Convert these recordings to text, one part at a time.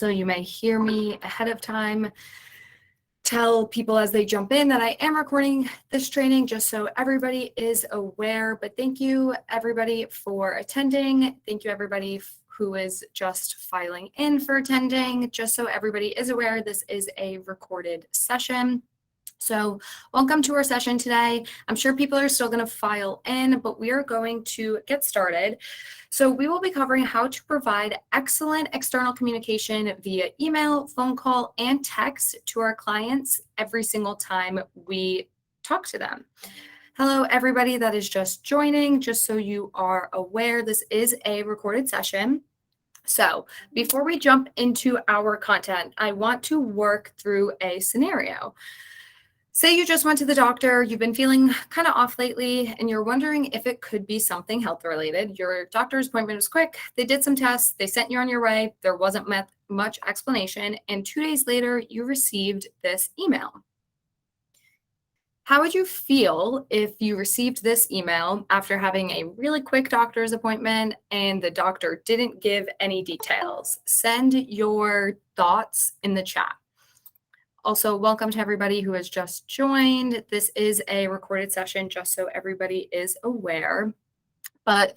So you may hear me ahead of time tell people as they jump in that I am recording this training just so everybody is aware. But thank you everybody for attending. Thank you everybody who is just filing in for attending. Just so everybody is aware, this is a recorded session. So welcome to our session today. I'm sure people are still going to file in, but we are going to get started. So we will be covering how to provide excellent external communication via email, phone call, and text to our clients every single time we talk to them. Hello, everybody that is just joining. Just so you are aware, this is a recorded session. So before we jump into our content, I want to work through a scenario. Say you just went to the doctor, you've been feeling kind of off lately, and you're wondering if it could be something health related. Your doctor's appointment was quick. They did some tests. They sent you on your way. There wasn't much explanation. And 2 days later, you received this email. How would you feel if you received this email after having a really quick doctor's appointment and the doctor didn't give any details? Send your thoughts in the chat. Also, welcome to everybody who has just joined. This is a recorded session, just so everybody is aware. But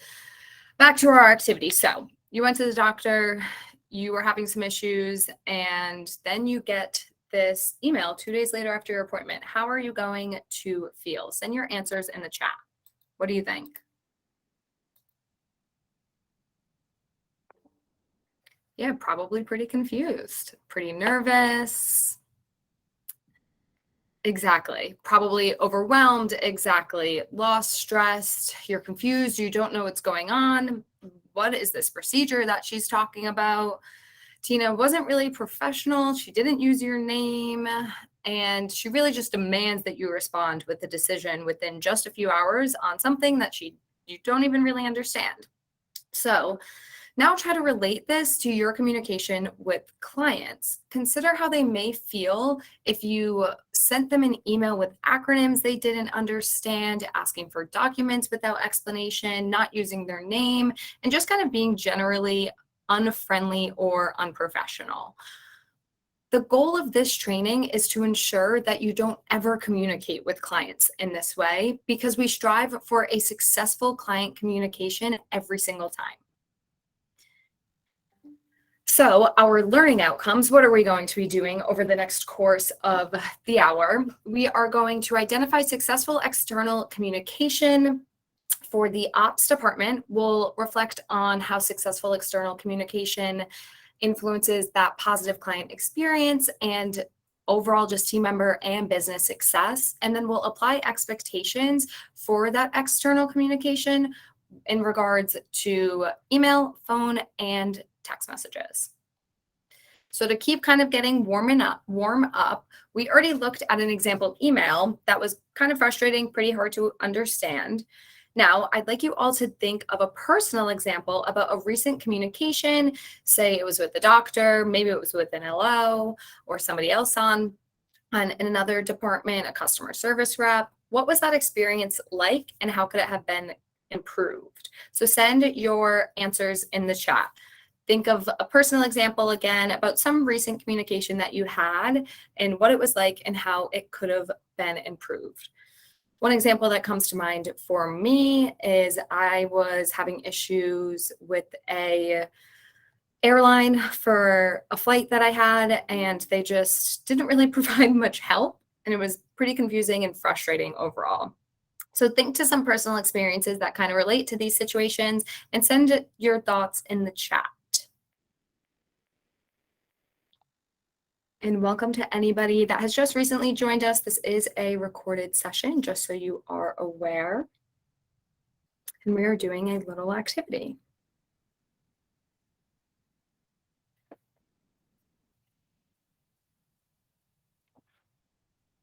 back to our activity. So you went to the doctor, you were having some issues, and then you get this email 2 days later after your appointment. How are you going to feel? Send your answers in the chat. What do you think? Yeah, probably pretty confused, pretty nervous. Exactly. Probably overwhelmed. Exactly. Lost, stressed. You're confused. You don't know what's going on. What is this procedure that she's talking about? Tina wasn't really professional. She didn't use your name. And she really just demands that you respond with the decision within just a few hours on something that you don't even really understand. So now try to relate this to your communication with clients. Consider how they may feel if you sent them an email with acronyms they didn't understand, asking for documents without explanation, not using their name, and just kind of being generally unfriendly or unprofessional. The goal of this training is to ensure that you don't ever communicate with clients in this way, because we strive for a successful client communication every single time. So our learning outcomes, what are we going to be doing over the next course of the hour? We are going to identify successful external communication. For the ops department, we'll reflect on how successful external communication influences that positive client experience and overall just team member and business success. And then we'll apply expectations for that external communication in regards to email, phone, and text messages. So to keep kind of getting warm up, we already looked at an example email that was kind of frustrating, pretty hard to understand. Now, I'd like you all to think of a personal example about a recent communication. Say it was with the doctor, maybe it was with an LO or somebody else in another department, a customer service rep. What was that experience like, and how could it have been improved? So send your answers in the chat. Think of a personal example again about some recent communication that you had and what it was like and how it could have been improved. One example that comes to mind for me is I was having issues with a airline for a flight that I had, and they just didn't really provide much help, and it was pretty confusing and frustrating overall. So think to some personal experiences that kind of relate to these situations and send your thoughts in the chat. And welcome to anybody that has just recently joined us. This is a recorded session, just so you are aware. And we are doing a little activity.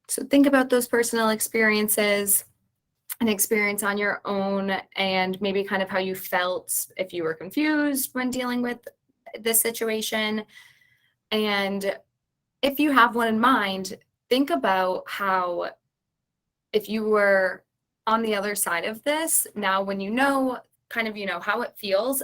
So think about those personal experiences, an experience on your own, and maybe kind of how you felt if you were confused when dealing with this situation. And if you have one in mind, think about how if you were on the other side of this, now when you know kind of, how it feels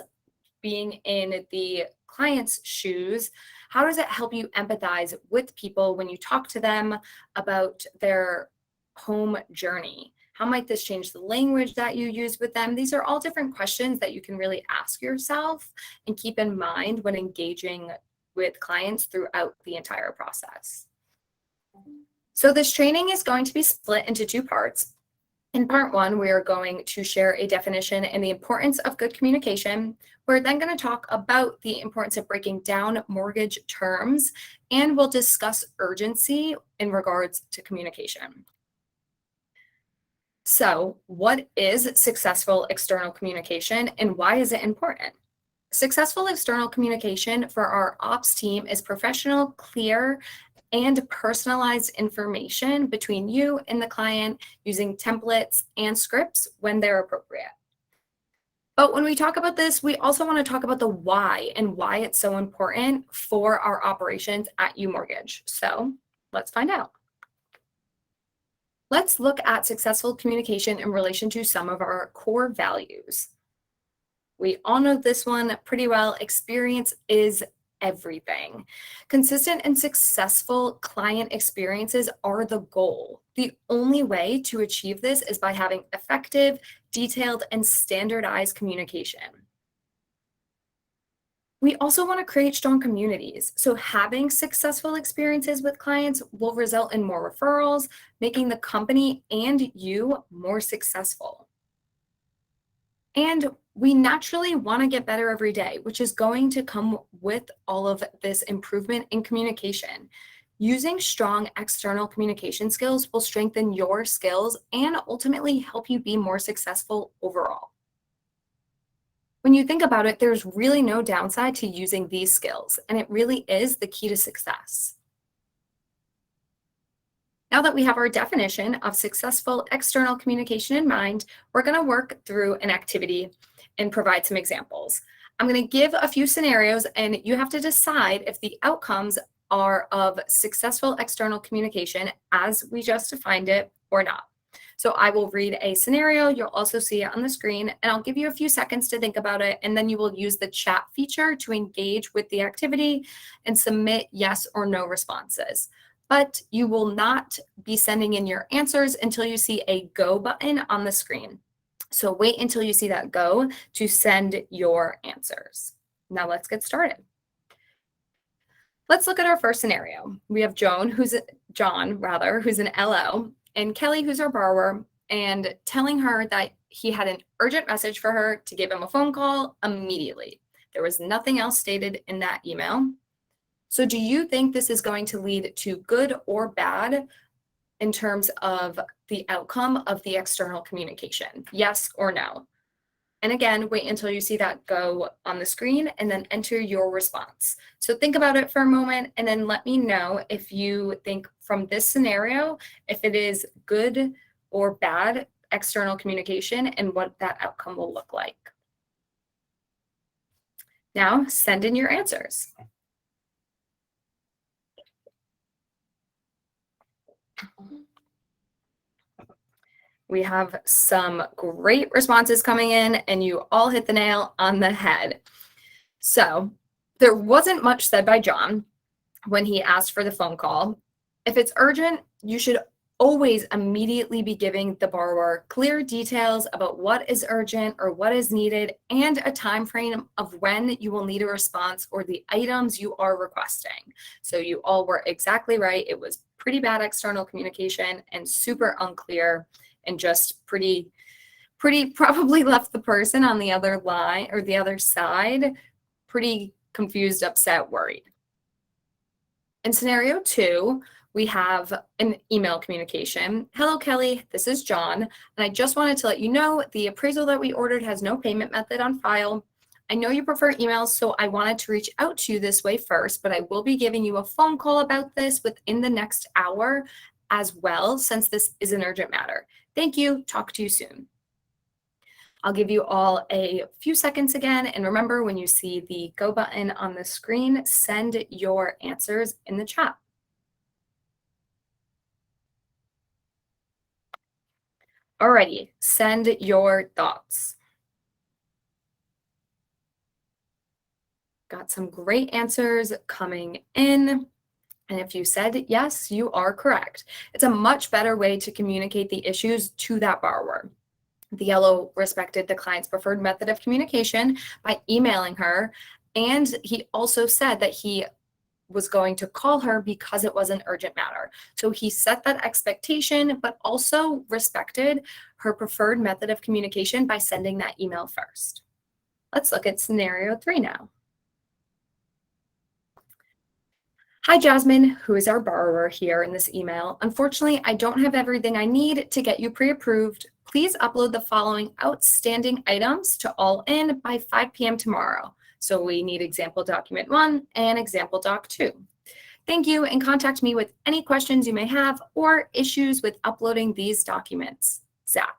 being in the client's shoes, How does it help you empathize with people when you talk to them about their home journey? How might this change the language that you use with them? These are all different questions that you can really ask yourself and keep in mind when engaging with clients throughout the entire process. So this training is going to be split into two parts. In part one, we are going to share a definition and the importance of good communication. We're then going to talk about the importance of breaking down mortgage terms, and we'll discuss urgency in regards to communication. So, what is successful external communication and why is it important? Successful external communication for our ops team is professional, clear, and personalized information between you and the client using templates and scripts when they're appropriate. But when we talk about this, we also want to talk about the why and why it's so important for our operations at UMortgage. So let's find out. Let's look at successful communication in relation to some of our core values. We all know this one pretty well. Experience is everything. Consistent and successful client experiences are the goal. The only way to achieve this is by having effective, detailed, and standardized communication. We also want to create strong communities. So having successful experiences with clients will result in more referrals, making the company and you more successful. And we naturally want to get better every day, which is going to come with all of this improvement in communication. Using strong external communication skills will strengthen your skills and ultimately help you be more successful overall. When you think about it, there's really no downside to using these skills, and it really is the key to success. Now that we have our definition of successful external communication in mind, we're going to work through an activity and provide some examples. I'm going to give a few scenarios, and you have to decide if the outcomes are of successful external communication as we just defined it or not. So I will read a scenario. You'll also see it on the screen, and I'll give you a few seconds to think about it, and then you will use the chat feature to engage with the activity and submit yes or no responses. But you will not be sending in your answers until you see a go button on the screen. So wait until you see that go to send your answers. Now let's get started. Let's look at our first scenario. We have John, who's an LO, and Kelly, who's our borrower, and telling her that he had an urgent message for her to give him a phone call immediately. There was nothing else stated in that email. So do you think this is going to lead to good or bad in terms of the outcome of the external communication? Yes or no? And again, wait until you see that go on the screen and then enter your response. So think about it for a moment and then let me know if you think from this scenario, if it is good or bad external communication and what that outcome will look like. Now send in your answers. We have some great responses coming in, and you all hit the nail on the head. So there wasn't much said by John when he asked for the phone call. If it's urgent, you should always immediately be giving the borrower clear details about what is urgent or what is needed and a time frame of when you will need a response or the items you are requesting. So you all were exactly right. It was pretty bad external communication and super unclear and just pretty probably left the person on the other line or the other side pretty confused, upset, worried. In scenario 2, we have an email communication. Hello, Kelly, this is John, and I just wanted to let you know the appraisal that we ordered has no payment method on file. I know you prefer emails, so I wanted to reach out to you this way first, but I will be giving you a phone call about this within the next hour as well, since this is an urgent matter. Thank you. Talk to you soon. I'll give you all a few seconds again. And remember, when you see the go button on the screen, send your answers in the chat. Alrighty, send your thoughts. Got some great answers coming in. And if you said yes, you are correct. It's a much better way to communicate the issues to that borrower. The yellow respected the client's preferred method of communication by emailing her. And he also said that he was going to call her because it was an urgent matter. So he set that expectation, but also respected her preferred method of communication by sending that email first. Let's look at scenario 3 now. Hi, Jasmine, who is our borrower here in this email. Unfortunately, I don't have everything I need to get you pre-approved. Please upload the following outstanding items to All In by 5 p.m. tomorrow. So we need example document 1 and example doc 2. Thank you, and contact me with any questions you may have or issues with uploading these documents. Zach.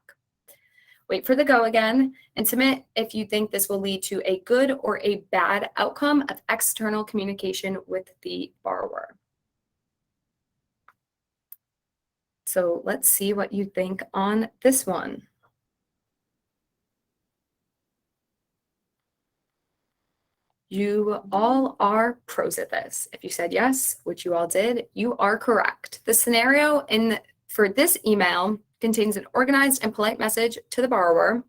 Wait for the go again and submit if you think this will lead to a good or a bad outcome of external communication with the borrower. So let's see what you think on this one. You all are pros at this. If you said yes, which you all did, you are correct. The scenario for this email contains an organized and polite message to the borrower.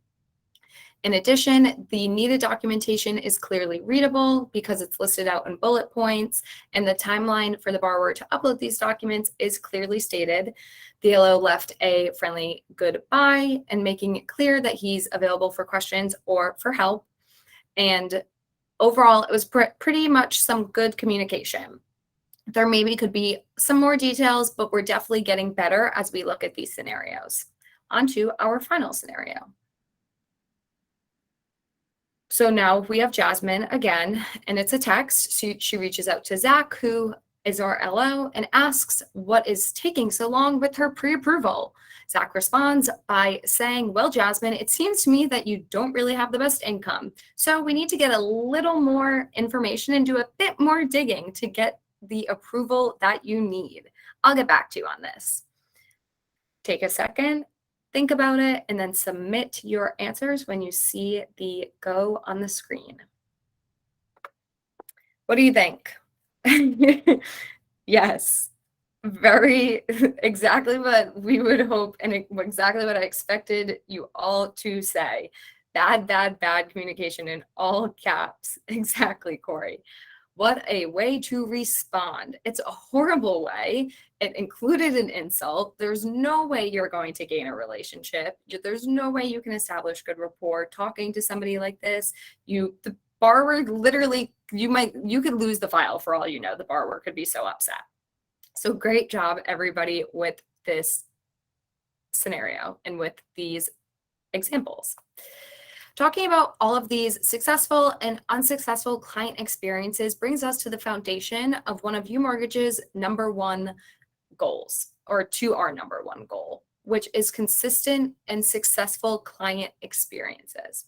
In addition, the needed documentation is clearly readable because it's listed out in bullet points, and the timeline for the borrower to upload these documents is clearly stated. The yellow left a friendly goodbye and making it clear that he's available for questions or for help. And overall, it was pretty much some good communication. There maybe could be some more details, but we're definitely getting better as we look at these scenarios. On to our final scenario. So now we have Jasmine again, and it's a text. She reaches out to Zach, who is our LO, and asks what is taking so long with her pre-approval. Zach responds by saying, well, Jasmine, it seems to me that you don't really have the best income. So we need to get a little more information and do a bit more digging to get the approval that you need. I'll get back to you on this. Take a second, think about it, and then submit your answers when you see the go on the screen. What do you think? Yes, very exactly what we would hope and exactly what I expected you all to say. Bad, bad, bad communication in all caps. Exactly, Corey. What a way to respond. It's a horrible way. It included an insult. There's no way you're going to gain a relationship. There's no way you can establish good rapport talking to somebody like this. The borrower literally, you could lose the file for all you know. The borrower could be so upset. So great job, everybody, with this scenario and with these examples. Talking about all of these successful and unsuccessful client experiences brings us to the foundation of one of UMortgage's number one goals, or to our number one goal, which is consistent and successful client experiences.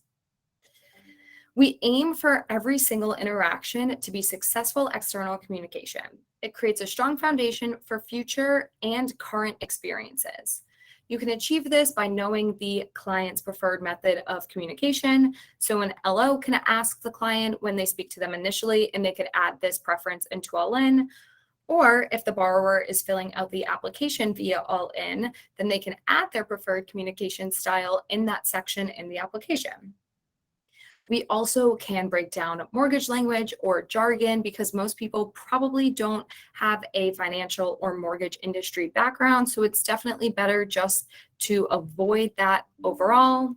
We aim for every single interaction to be successful external communication. It creates a strong foundation for future and current experiences. You can achieve this by knowing the client's preferred method of communication. So an LO can ask the client when they speak to them initially, and they could add this preference into All In. Or if the borrower is filling out the application via All In, then they can add their preferred communication style in that section in the application. We also can break down mortgage language or jargon because most people probably don't have a financial or mortgage industry background. So it's definitely better just to avoid that overall.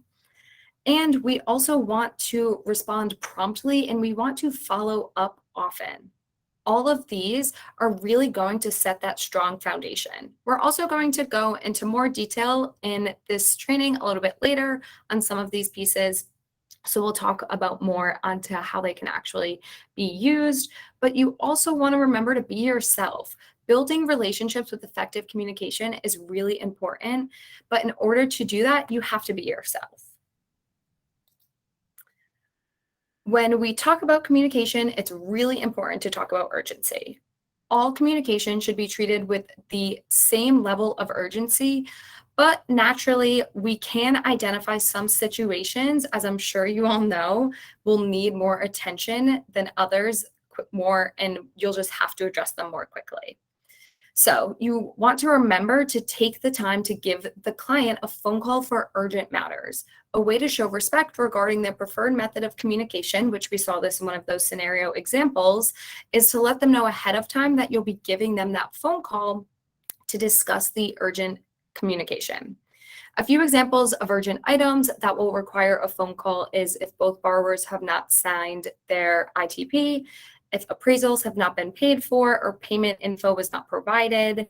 And we also want to respond promptly, and we want to follow up often. All of these are really going to set that strong foundation. We're also going to go into more detail in this training a little bit later on some of these pieces. So we'll talk about more onto how they can actually be used, but you also want to remember to be yourself. Building relationships with effective communication is really important, but in order to do that, you have to be yourself. When we talk about communication, it's really important to talk about urgency. All communication should be treated with the same level of urgency, But naturally, we can identify some situations, as I'm sure you all know, will need more attention than others more, and you'll just have to address them more quickly. So you want to remember to take the time to give the client a phone call for urgent matters. A way to show respect regarding their preferred method of communication, which we saw this in one of those scenario examples, is to let them know ahead of time that you'll be giving them that phone call to discuss the urgent communication. A few examples of urgent items that will require a phone call is if both borrowers have not signed their ITP, if appraisals have not been paid for or payment info was not provided,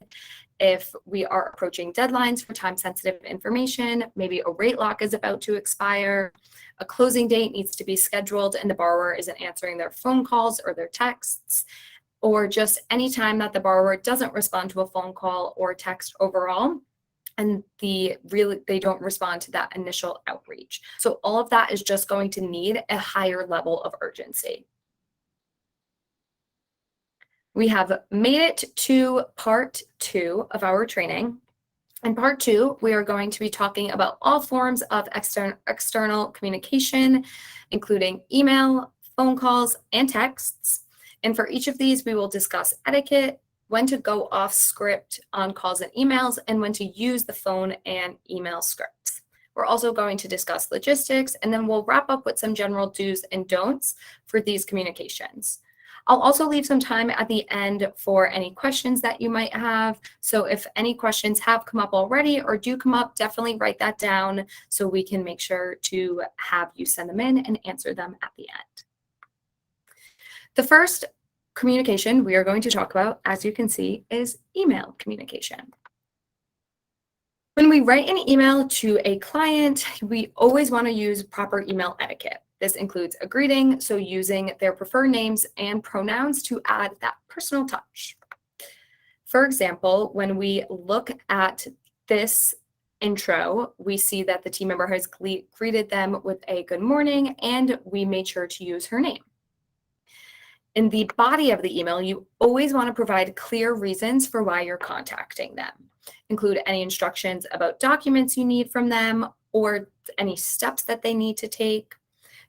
if we are approaching deadlines for time-sensitive information, maybe a rate lock is about to expire, a closing date needs to be scheduled and the borrower isn't answering their phone calls or their texts, or just any time that the borrower doesn't respond to a phone call or text overall, and they don't respond to that initial outreach. So all of that is just going to need a higher level of urgency. We have made it to part 2 of our training. In part 2, we are going to be talking about all forms of external communication, including email, phone calls, and texts. And for each of these, we will discuss etiquette, when to go off script on calls and emails, and when to use the phone and email scripts. We're also going to discuss logistics, and then we'll wrap up with some general do's and don'ts for these communications. I'll also leave some time at the end for any questions that you might have. So if any questions have come up already or do come up, definitely write that down so we can make sure to have you send them in and answer them at the end. The first communication we are going to talk about, as you can see, is email communication. When we write an email to a client, we always want to use proper email etiquette. This includes a greeting, so using their preferred names and pronouns to add that personal touch. For example, when we look at this intro, we see that the team member has greeted them with a good morning, and we made sure to use her name. In the body of the email, you always want to provide clear reasons for why you're contacting them. Include any instructions about documents you need from them or any steps that they need to take.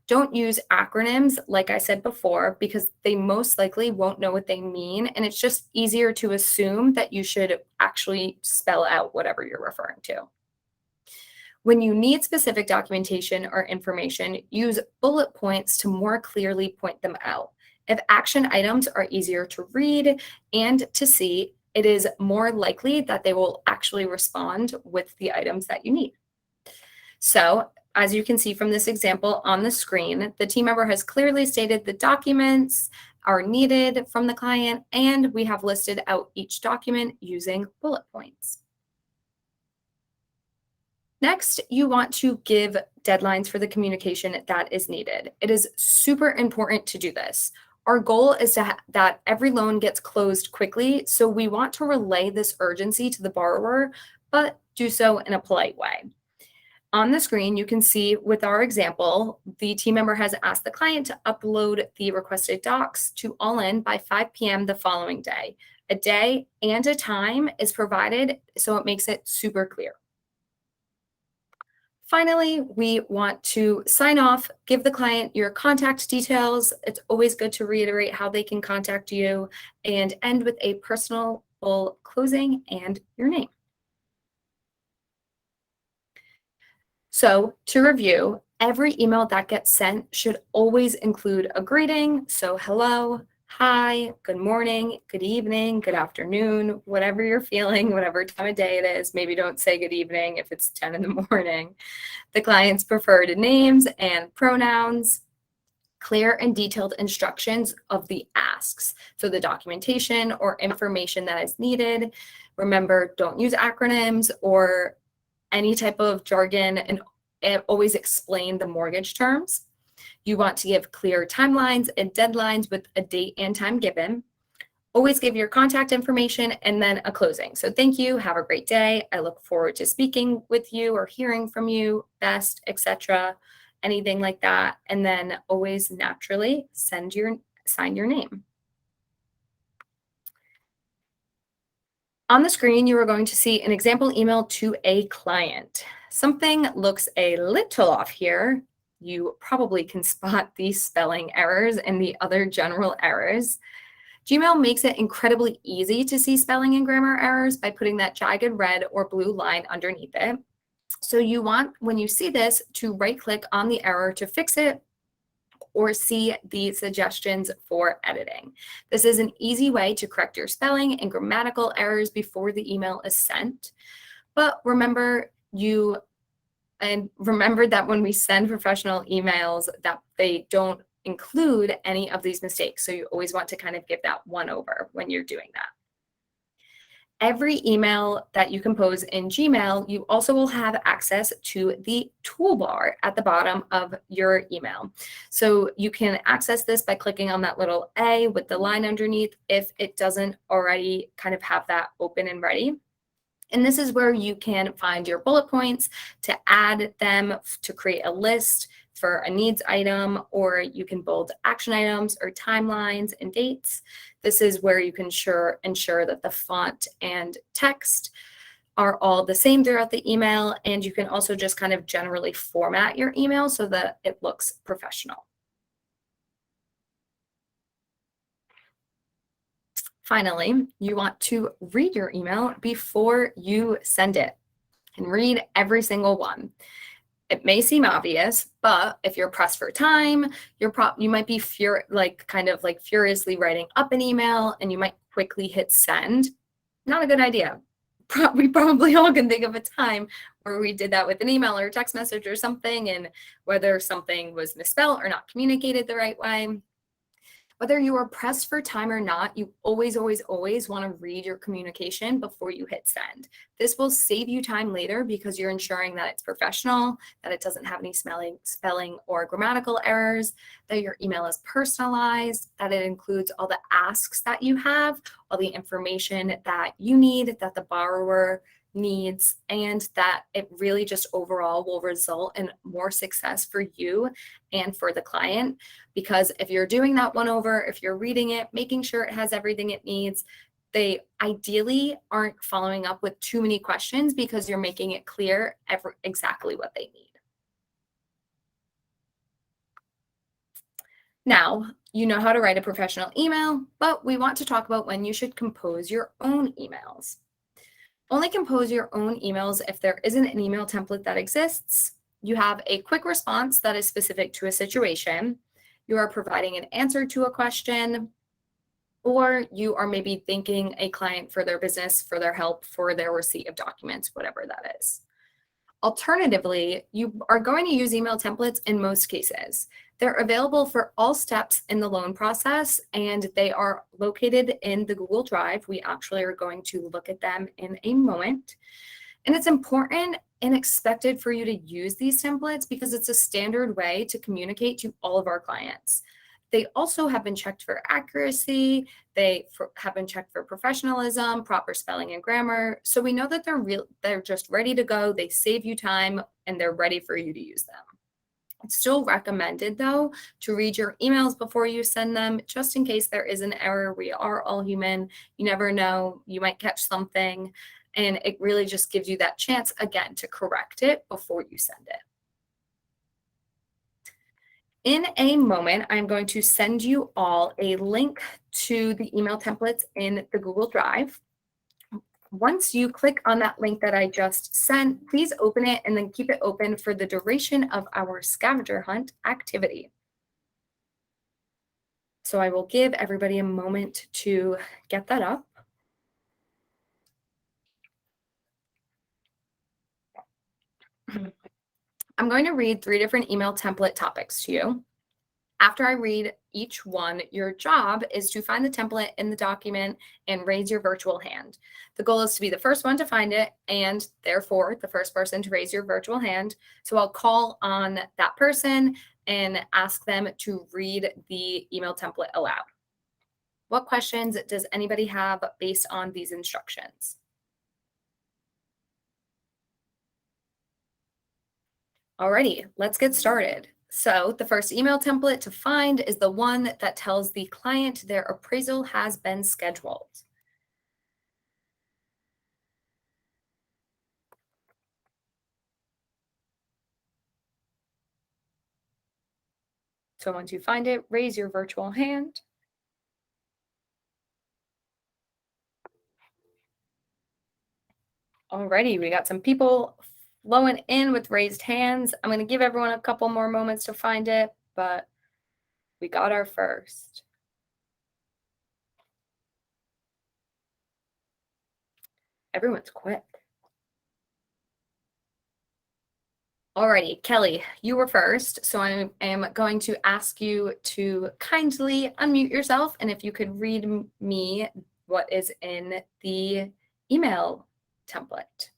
Don't use acronyms, like I said before, because they most likely won't know what they mean, and it's just easier to assume that you should actually spell out whatever you're referring to. When you need specific documentation or information, use bullet points to more clearly point them out. If action items are easier to read and to see, it is more likely that they will actually respond with the items that you need. So, as you can see from this example on the screen, the team member has clearly stated the documents are needed from the client, and we have listed out each document using bullet points. Next, you want to give deadlines for the communication that is needed. It is super important to do this. Our goal is that every loan gets closed quickly, so we want to relay this urgency to the borrower, but do so in a polite way. On the screen, you can see with our example, the team member has asked the client to upload the requested docs to Allin by 5 p.m. the following day. A day and a time is provided, so it makes it super clear. Finally, we want to sign off, give the client your contact details. It's always good to reiterate how they can contact you, and end with a personal closing and your name. So to review, every email that gets sent should always include a greeting. So hello, hi, good morning, good evening, good afternoon, whatever you're feeling, whatever time of day it is. Maybe don't say good evening if it's 10 in the morning. The client's preferred names and pronouns, clear and detailed instructions of the asks. So the documentation or information that is needed. Remember, don't use acronyms or any type of jargon, and always explain the mortgage terms. You want to give clear timelines and deadlines with a date and time given. Always give your contact information and then a closing. So thank you, have a great day. I look forward to speaking with you or hearing from you, best, etc., anything like that. And then always naturally sign your name. On the screen, you are going to see an example email to a client. Something looks a little off here. You probably can spot the spelling errors and the other general errors. Gmail makes it incredibly easy to see spelling and grammar errors by putting that jagged red or blue line underneath it. So you want, when you see this, to right-click on the error to fix it or see the suggestions for editing. This is an easy way to correct your spelling and grammatical errors before the email is sent. But remember that when we send professional emails, that they don't include any of these mistakes. So you always want to kind of give that one over when you're doing that. Every email that you compose in Gmail, you also will have access to the toolbar at the bottom of your email. So you can access this by clicking on that little A with the line underneath if it doesn't already kind of have that open and ready. And this is where you can find your bullet points to add them to create a list for a needs item, or you can bold action items or timelines and dates. This is where you can ensure that the font and text are all the same throughout the email. And you can also just kind of generally format your email so that it looks professional. Finally, you want to read your email before you send it and read every single one. It may seem obvious, but if you're pressed for time, you might be furiously writing up an email and you might quickly hit send. Not a good idea. We probably all can think of a time where we did that with an email or a text message or something, and whether something was misspelled or not communicated the right way. Whether you are pressed for time or not, you always, always, always want to read your communication before you hit send. This will save you time later because you're ensuring that it's professional, that it doesn't have any spelling or grammatical errors, that your email is personalized, that it includes all the asks that you have, all the information that you need, that the borrower needs, and that it really just overall will result in more success for you and for the client. Because if you're doing that one over, if you're reading it, making sure it has everything it needs, they ideally aren't following up with too many questions because you're making it clear exactly what they need. Now, you know how to write a professional email, but we want to talk about when you should compose your own emails. Only compose your own emails if there isn't an email template that exists. You have a quick response that is specific to a situation. You are providing an answer to a question, or you are maybe thanking a client for their business, for their help, for their receipt of documents, whatever that is. Alternatively, you are going to use email templates in most cases. They're available for all steps in the loan process, and they are located in the Google Drive. We actually are going to look at them in a moment. And it's important and expected for you to use these templates because it's a standard way to communicate to all of our clients. They also have been checked for accuracy. They have been checked for professionalism, proper spelling and grammar. So we know that they're just ready to go. They save you time and they're ready for you to use them. It's still recommended, though, to read your emails before you send them, just in case there is an error. We are all human. You never know. You might catch something. And it really just gives you that chance, again, to correct it before you send it. In a moment, I'm going to send you all a link to the email templates in the Google Drive. Once you click on that link that I just sent, please open it and then keep it open for the duration of our scavenger hunt activity. So I will give everybody a moment to get that up. I'm going to read 3 different email template topics to you. After I read each one, your job is to find the template in the document and raise your virtual hand. The goal is to be the first one to find it and therefore the first person to raise your virtual hand. So I'll call on that person and ask them to read the email template aloud. What questions does anybody have based on these instructions? Alrighty, let's get started. So the first email template to find is the one that tells the client their appraisal has been scheduled. So once you find it, raise your virtual hand. Alrighty, we got some people flowing in with raised hands. I'm going to give everyone a couple more moments to find it, but we got our first. Everyone's quick. Alrighty, Kelly, you were first, so I am going to ask you to kindly unmute yourself, and if you could read me what is in the email template.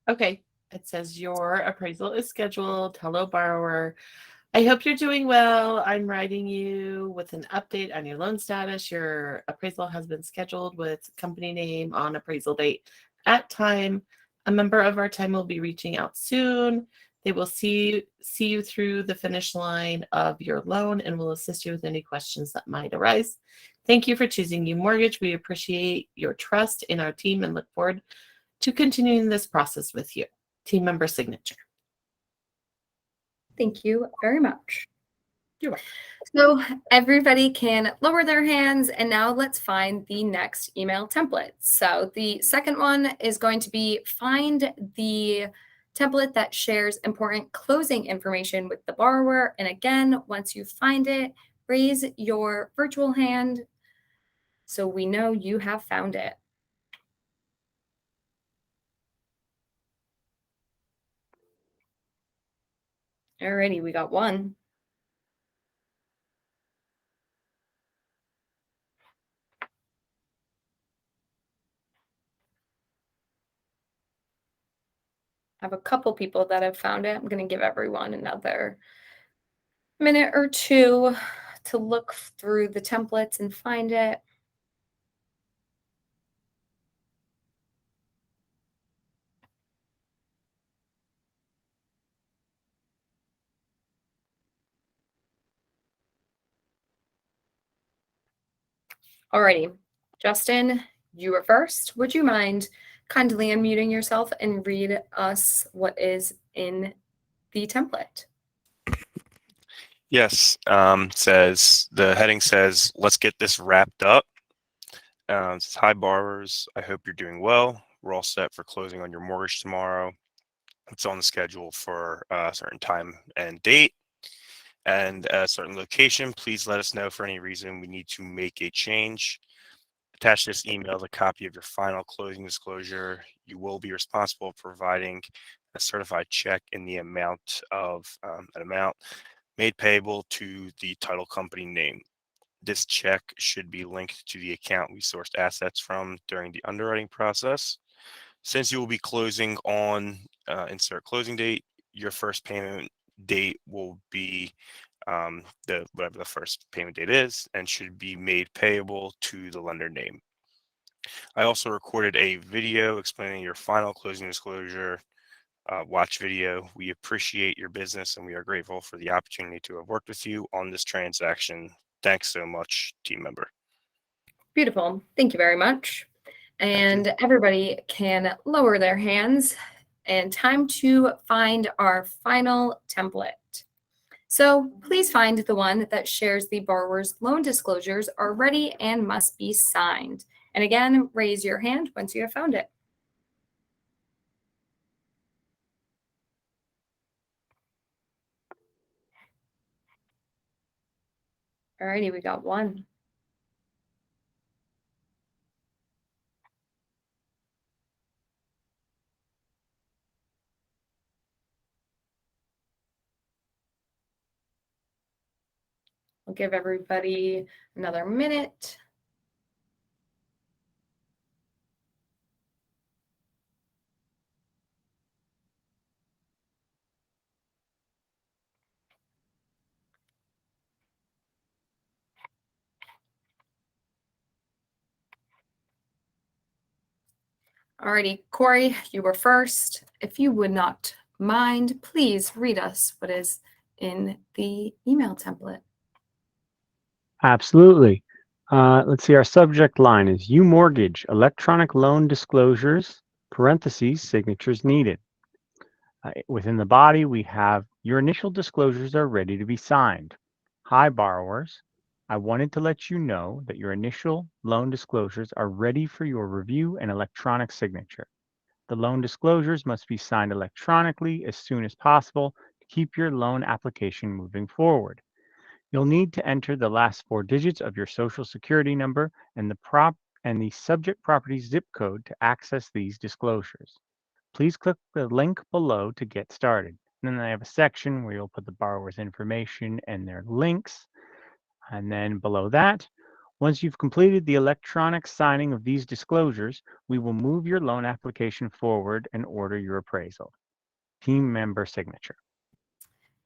Okay, it says your appraisal is scheduled. Hello, borrower. I hope you're doing well. I'm writing you with an update on your loan status. Your appraisal has been scheduled with company name on appraisal date at time. A member of our team will be reaching out soon. They will see you through the finish line of your loan and will assist you with any questions that might arise. Thank you for choosing U Mortgage. We appreciate your trust in our team and look forward to continuing this process with you. Team member signature. Thank you very much. You're welcome. So everybody can lower their hands, and now let's find the next email template. So the second one is going to be find the template that shares important closing information with the borrower. And again, once you find it, raise your virtual hand so we know you have found it. Alrighty, we got one. I have a couple people that have found it. I'm going to give everyone another minute or two to look through the templates and find it. Alrighty, Justin, you were first. Would you mind kindly unmuting yourself and read us what is in the template? Yes, the heading says, let's get this wrapped up. It says, hi borrowers, I hope you're doing well. We're all set for closing on your mortgage tomorrow. It's on the schedule for a certain time and date and a certain location. Please let us know for any reason we need to make a change. Attach this email a copy of your final closing disclosure. You will be responsible for providing a certified check in the amount of an amount made payable to the title company name. This check should be linked to the account we sourced assets from during the underwriting process. Since you will be closing on insert closing date, your first payment date will be whatever the first payment date is and should be made payable to the lender name. I also recorded a video explaining your final closing disclosure. Watch video. We appreciate your business and we are grateful for the opportunity to have worked with you on this transaction. Thanks so much, team member. Beautiful. Thank you very much. And everybody can lower their hands, and time to find our final template. So please find the one that shares the borrower's loan disclosures are ready and must be signed. And again, raise your hand once you have found it. Alrighty, we got one. I'll give everybody another minute. Alrighty, Corey, you were first. If you would not mind, please read us what is in the email template. Absolutely. Let's see, our subject line is U Mortgage, electronic loan disclosures, parentheses, signatures needed. Within the body, we have your initial disclosures are ready to be signed. Hi, borrowers. I wanted to let you know that your initial loan disclosures are ready for your review and electronic signature. The loan disclosures must be signed electronically as soon as possible to keep your loan application moving forward. You'll need to enter the last 4 digits of your social security number and the subject property zip code to access these disclosures. Please click the link below to get started. And then I have a section where you'll put the borrower's information and their links. And then below that, once you've completed the electronic signing of these disclosures, we will move your loan application forward and order your appraisal. Team member signature.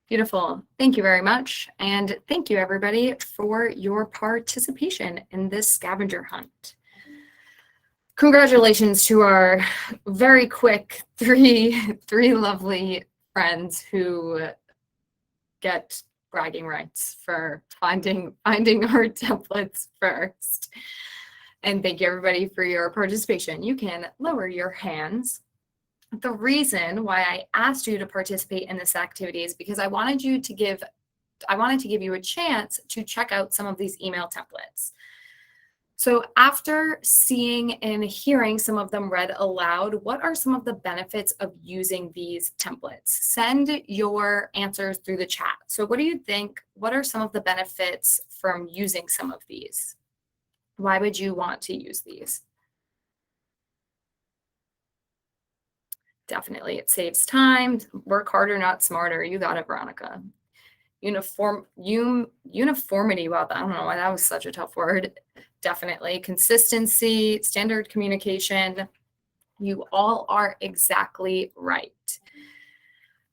Beautiful. Thank you very much. And thank you, everybody, for your participation in this scavenger hunt. Congratulations to our very quick three lovely friends who get bragging rights for finding our templates first. And thank you, everybody, for your participation. You can lower your hands. The reason why I asked you to participate in this activity is because I wanted to give you a chance to check out some of these email templates. So after seeing and hearing some of them read aloud, what are some of the benefits of using these templates? Send your answers through the chat. So what do you think? What are some of the benefits from using some of these? Why would you want to use these? Definitely, it saves time. Work harder, not smarter. You got it, Veronica. Uniformity. Wow, I don't know why that was such a tough word. Definitely. Consistency, standard communication. You all are exactly right.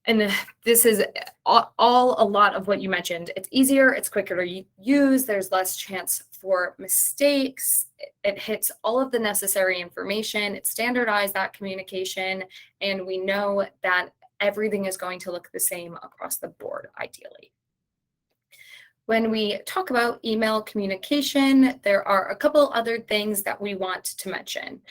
And this is all a lot of what you mentioned. It's easier, it's quicker to use, there's less chance for mistakes. It hits all of the necessary information, it standardized that communication, and we know that everything is going to look the same across the board, ideally. When we talk about email communication, there are a couple other things that we want to mention,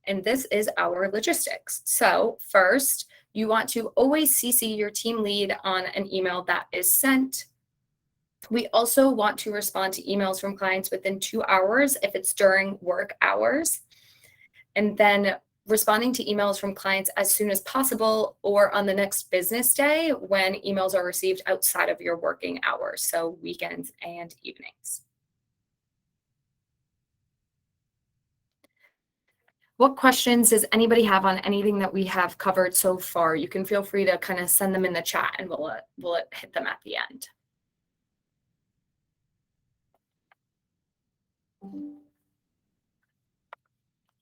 and this is our logistics. So first, you want to always CC your team lead on an email that is sent. We also want to respond to emails from clients within 2 hours if it's during work hours. And then responding to emails from clients as soon as possible or on the next business day when emails are received outside of your working hours, so weekends and evenings. What questions does anybody have on anything that we have covered so far? You can feel free to kind of send them in the chat and we'll hit them at the end.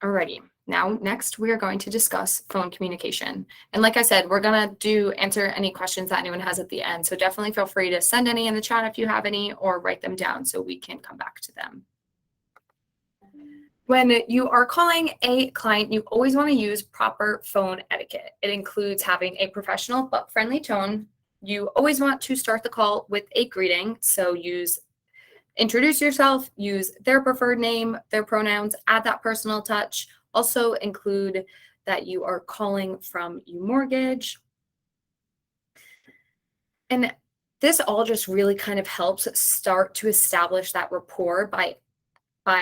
Alrighty, now next we are going to discuss phone communication. And like I said, we're gonna answer any questions that anyone has at the end. So definitely feel free to send any in the chat if you have any or write them down so we can come back to them. When you are calling a client, you always want to use proper phone etiquette. It includes having a professional but friendly tone. You always want to start the call with a greeting. So introduce yourself, use their preferred name, their pronouns, add that personal touch. Also include that you are calling from UMortgage. And this all just really kind of helps start to establish that rapport by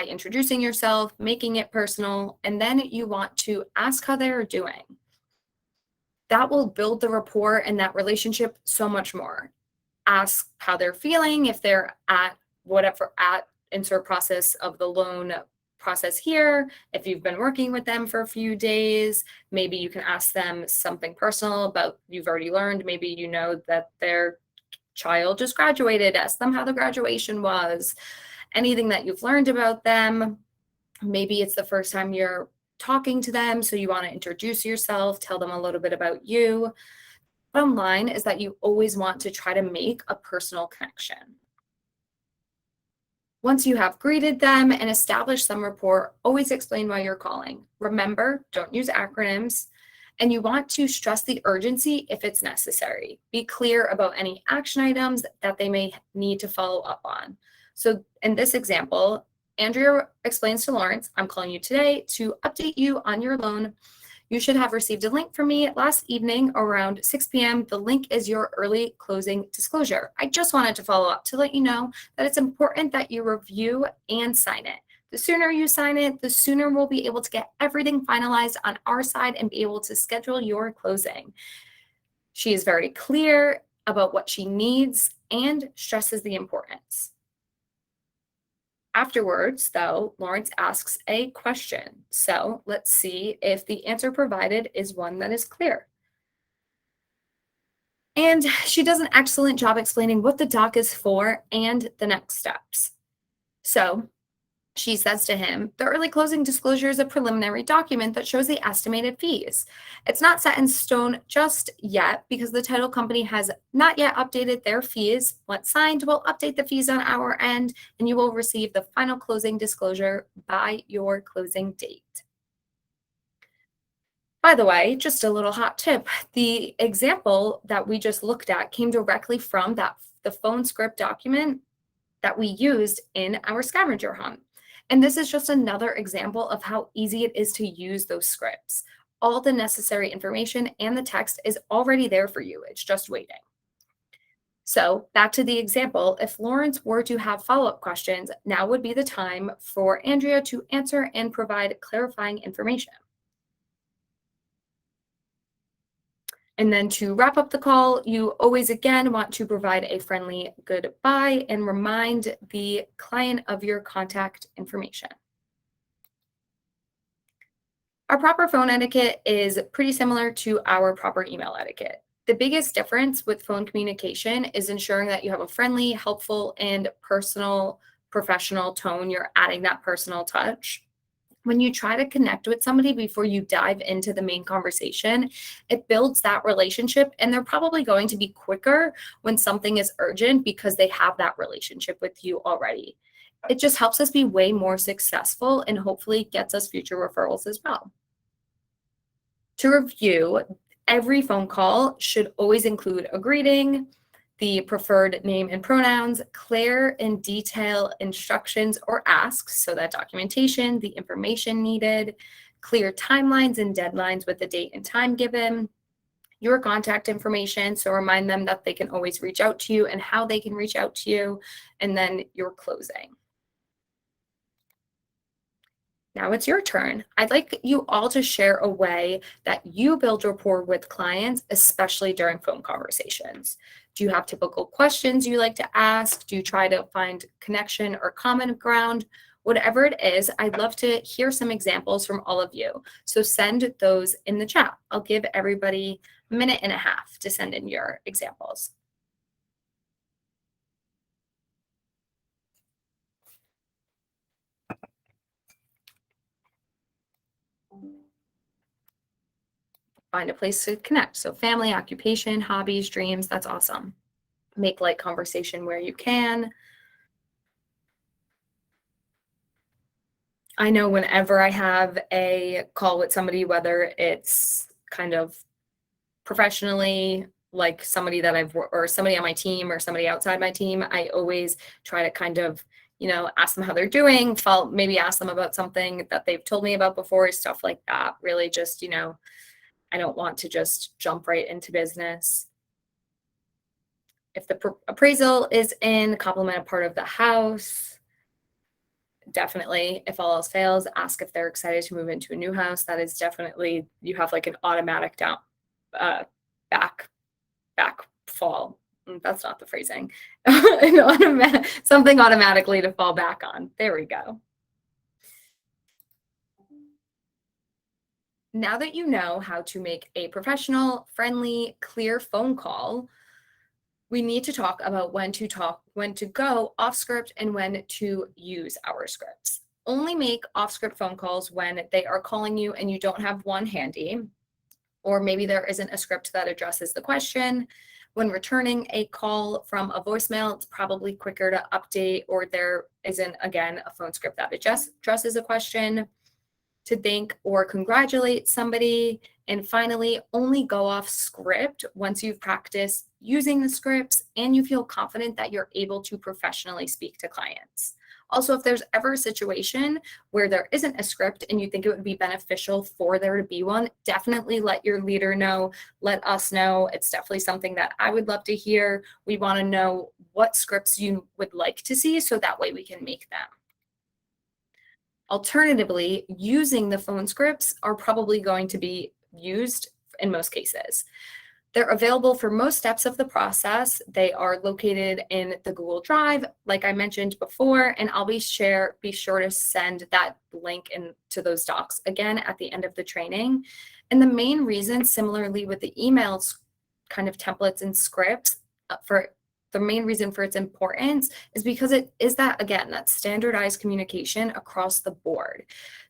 introducing yourself, making it personal, and then you want to ask how they're doing. That will build the rapport and that relationship so much more. Ask how they're feeling, if they're at insert process of the loan process here. If you've been working with them for a few days, maybe you can ask them something personal about you've already learned. Maybe you know that their child just graduated. Ask them how the graduation was. Anything that you've learned about them. Maybe it's the first time you're talking to them, so you want to introduce yourself, tell them a little bit about you. Bottom line is that you always want to try to make a personal connection. Once you have greeted them and established some rapport, always explain why you're calling. Remember, don't use acronyms, and you want to stress the urgency if it's necessary. Be clear about any action items that they may need to follow up on. So in this example, Andrea explains to Lawrence, I'm calling you today to update you on your loan. You should have received a link from me last evening around 6 p.m. The link is your early closing disclosure. I just wanted to follow up to let you know that it's important that you review and sign it. The sooner you sign it, the sooner we'll be able to get everything finalized on our side and be able to schedule your closing. She is very clear about what she needs and stresses the importance. Afterwards, though, Lawrence asks a question. So let's see if the answer provided is one that is clear. And she does an excellent job explaining what the doc is for and the next steps. So she says to him, the early closing disclosure is a preliminary document that shows the estimated fees. It's not set in stone just yet because the title company has not yet updated their fees. Once signed, we'll update the fees on our end, and you will receive the final closing disclosure by your closing date. By the way, just a little hot tip, the example that we just looked at came directly from the phone script document that we used in our scavenger hunt. And this is just another example of how easy it is to use those scripts. All the necessary information and the text is already there for you. It's just waiting. So back to the example, if Lawrence were to have follow-up questions, now would be the time for Andrea to answer and provide clarifying information. And then to wrap up the call, you always again want to provide a friendly goodbye and remind the client of your contact information. Our proper phone etiquette is pretty similar to our proper email etiquette. The biggest difference with phone communication is ensuring that you have a friendly, helpful, and personal, professional tone. You're adding that personal touch. When you try to connect with somebody before you dive into the main conversation, it builds that relationship, and they're probably going to be quicker when something is urgent because they have that relationship with you already. It just helps us be way more successful and hopefully gets us future referrals as well. To review, every phone call should always include a greeting, the preferred name and pronouns, clear and detailed instructions or asks, so that documentation, the information needed, clear timelines and deadlines with the date and time given, your contact information, so remind them that they can always reach out to you and how they can reach out to you, and then your closing. Now it's your turn. I'd like you all to share a way that you build rapport with clients, especially during phone conversations. Do you have typical questions you like to ask? Do you try to find connection or common ground? Whatever it is, I'd love to hear some examples from all of you. So send those in the chat. I'll give everybody a minute and a half to send in your examples. Find a place to connect. So family, occupation, hobbies, dreams, that's awesome. Make light conversation where you can. I know whenever I have a call with somebody, whether it's kind of professionally, like somebody that or somebody on my team or somebody outside my team, I always try to kind of, ask them how they're doing, maybe ask them about something that they've told me about before, stuff like that. Really just, I don't want to just jump right into business. If the appraisal is in, compliment a part of the house. Definitely, if all else fails, ask if they're excited to move into a new house. That is definitely, you have like an automatic back fall. That's not the phrasing. Something automatically to fall back on. There we go. Now that you know how to make a professional, friendly, clear phone call, we need to talk about when to go off script and when to use our scripts. Only make off script phone calls when they are calling you and you don't have one handy, or maybe there isn't a script that addresses the question. When returning a call from a voicemail, it's probably quicker to update, or there isn't, again, a phone script that addresses a question. To thank or congratulate somebody. And finally, only go off script once you've practiced using the scripts and you feel confident that you're able to professionally speak to clients. Also, if there's ever a situation where there isn't a script and you think it would be beneficial for there to be one, definitely let your leader know, let us know. It's definitely something that I would love to hear. We want to know what scripts you would like to see so that way we can make them. Alternatively, using the phone scripts are probably going to be used in most cases. They're available for most steps of the process. They are located in the Google Drive, like I mentioned before, and I'll be sure to send that link into those docs again at the end of the training. And the main reason, similarly with the emails kind of templates and scripts, for the main reason for its importance is because it is that, again, that standardized communication across the board.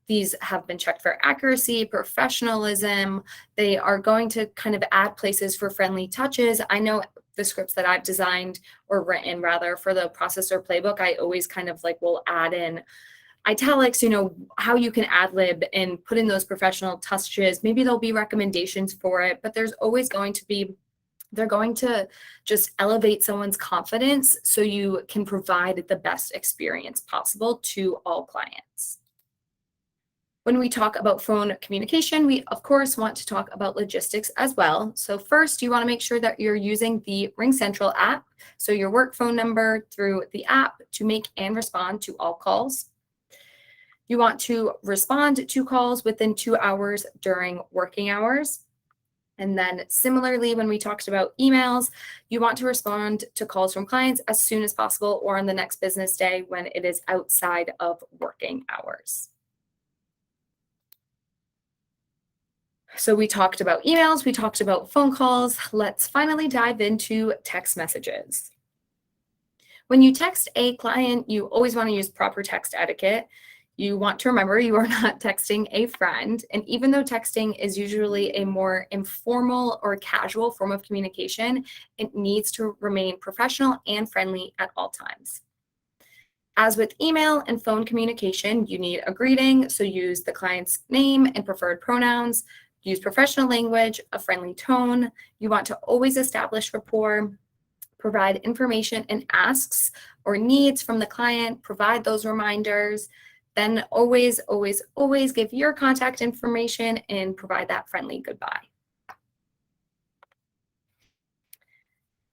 These have been checked for accuracy, professionalism. They are going to kind of add places for friendly touches. I know the scripts that I've designed or written rather for the processor playbook, I always kind of like will add in italics, how you can ad lib and put in those professional touches. Maybe there'll be recommendations for it, but there's always going to be, they're going to just elevate someone's confidence so you can provide the best experience possible to all clients. When we talk about phone communication, we of course want to talk about logistics as well. So first, you want to make sure that you're using the RingCentral app, so your work phone number through the app to make and respond to all calls. You want to respond to calls within 2 hours during working hours. And then similarly, when we talked about emails, you want to respond to calls from clients as soon as possible or on the next business day when it is outside of working hours. So we talked about emails, we talked about phone calls. Let's finally dive into text messages. When you text a client, you always want to use proper text etiquette. You want to remember you are not texting a friend. And even though texting is usually a more informal or casual form of communication, it needs to remain professional and friendly at all times. As with email and phone communication, you need a greeting, so use the client's name and preferred pronouns. Use professional language, a friendly tone. You want to always establish rapport, provide information and asks or needs from the client, provide those reminders. Then always, always, always give your contact information and provide that friendly goodbye.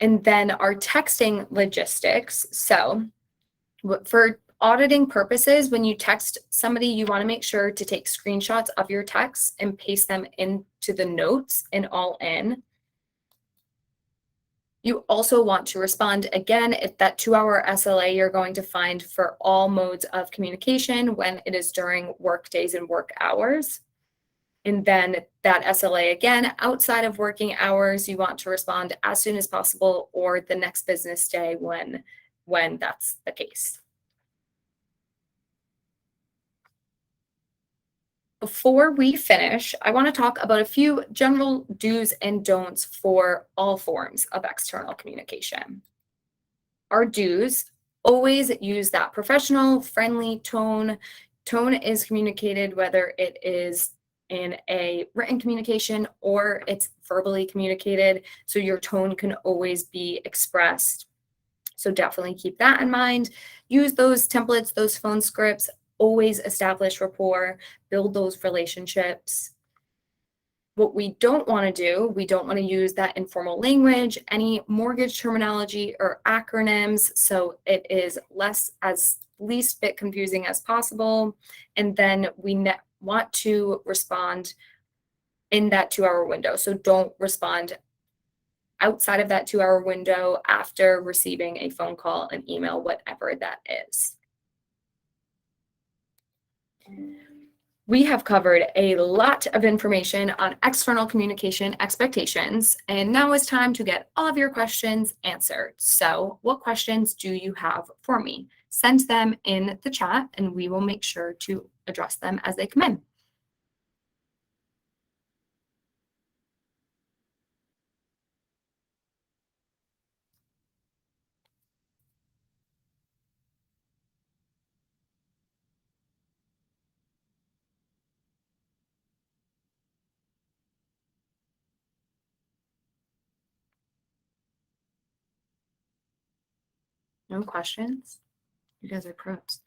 And then our texting logistics. So for auditing purposes, when you text somebody, you want to make sure to take screenshots of your texts and paste them into the notes in All In. You also want to respond again if that 2-hour SLA you're going to find for all modes of communication when it is during work days and work hours. And then that SLA again, outside of working hours, you want to respond as soon as possible or the next business day when that's the case. Before we finish, I want to talk about a few general do's and don'ts for all forms of external communication. Our do's: always use that professional, friendly tone. Tone is communicated whether it is in a written communication or it's verbally communicated, so your tone can always be expressed. So definitely keep that in mind. Use those templates, those phone scripts. Always establish rapport, build those relationships. What we don't want to do, we don't want to use that informal language, any mortgage terminology or acronyms, so it is least bit confusing as possible. And then we want to respond in that 2-hour window. So don't respond outside of that 2-hour window after receiving a phone call, an email, whatever that is. We have covered a lot of information on external communication expectations, and now it's time to get all of your questions answered. So what questions do you have for me? Send them in the chat and we will make sure to address them as they come in. No questions? You guys are pros.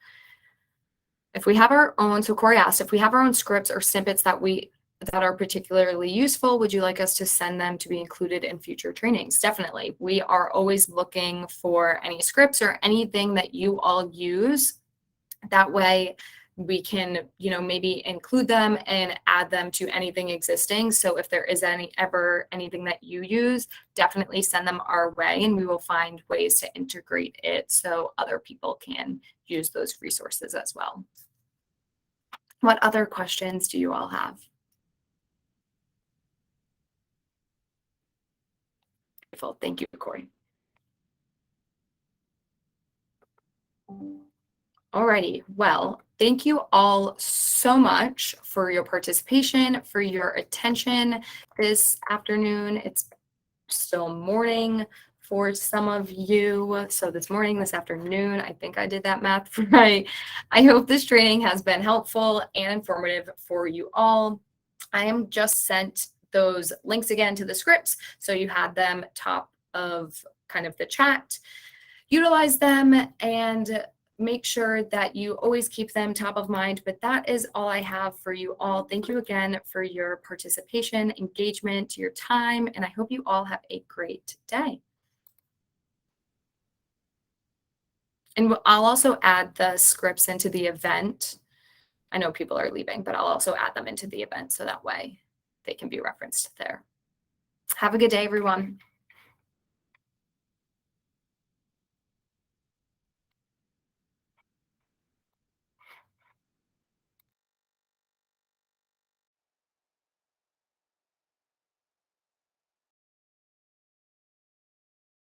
If we have our own, so Corey asked, if we have our own scripts or snippets that are particularly useful, would you like us to send them to be included in future trainings? Definitely. We are always looking for any scripts or anything that you all use. That way we can, maybe include them and add them to anything existing. So if there is anything that you use, definitely send them our way and we will find ways to integrate it so other people can use those resources as well. What other questions do you all have? Wonderful. Thank you, Corey. Alrighty, well, thank you all so much for your participation, for your attention this afternoon. It's still morning for some of you. So this morning, this afternoon, I think I did that math right. I hope this training has been helpful and informative for you all. I am just sent those links again to the scripts, so you have them top of kind of the chat. Utilize them and make sure that you always keep them top of mind. But that is all I have for you all. Thank you again for your participation, engagement, your time, and I hope you all have a great day. And I'll also add the scripts into the event. I know people are leaving, but I'll also add them into the event so that way they can be referenced there. Have a good day, everyone.